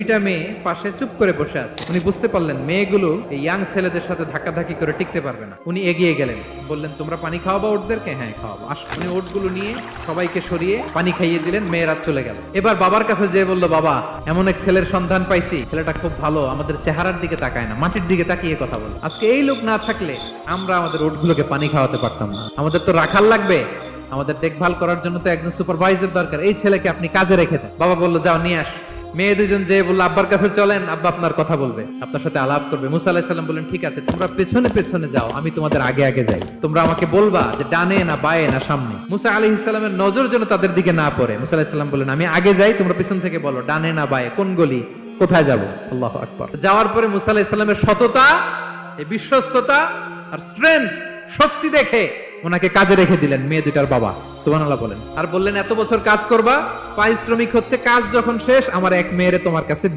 এটা মেয়ে পাশে চুপ করে বসে আছে। উনি বুঝতে পারলেন মেয়েগুলো এই ইয়াং ছেলেদের সাথে ধাক্কাধাক্কি করে টিকতে পারবে না। উনি এগিয়ে গেলেন, বললেন তোমরা পানি খাওয়াবা ওটদেরকে? হ্যাঁ খাওয়াবো, আসো। উনি ওটগুলো নিয়ে সবাইকে সরিয়ে পানি খাইয়ে দিলেন, মেয়েরা চলে গেল। এবার বাবার কাছে যেয়ে বললো, বাবা এমন এক ছেলের সন্ধান পাইছি, ছেলেটা খুব ভালো, আমাদের চেহারার দিকে তাকায় না, মাটির দিকে তাকিয়ে কথা বলে। আজকে এই লোক না থাকলে আমরা আমাদের ওটগুলোকে পানি খাওয়াতে পারতাম না। আমাদের তো রাখাল লাগবে, আমাদের দেখভাল করার জন্য তো একজন সুপারভাইজার দরকার। এই ছেলেকে আপনি কাজে রেখে দেন। বাবা বললো, যাও নিয়ে আস। মেয়ে দুজন যে বললো, আব্বার কাছে চলেন, আব্বা আপনার কথা বলবে, আপনার সাথে আলাপ করবে। মুসা আলাইহিস সালাম বললেন, ঠিক আছে, তোমরা পেছনে পেছনে যাও, আমি তোমাদের আগে আগে যাই। তোমরা আমাকে বলবা যে ডানে না বায়ে না সামনে। মুসা আলাইহিস সালামের নজর যেন তাদের দিকে না পড়ে। মুসা আলাইহিস সালাম বললেন, আমি আগে যাই, তোমরা পেছন থেকে বলো ডানে না বায়ে, কোন গলি, কোথায় যাব। আল্লাহু আকবার। যাওয়ার পরে মুসা আলাইহিস সালামের সততা, এই বিশ্বস্ততা আর স্ট্রেংথ, শক্তি দেখে ওনাকে কাজে রেখে দিলেন মেয়ে দুটার বাবা। সুবহানাল্লাহ বলেন। আর বললেন, এত বছর কাজ করবা, পারিশ্রমিক হচ্ছে কাজ যখন শেষ আমার এক মেয়েরে তোমার কাছে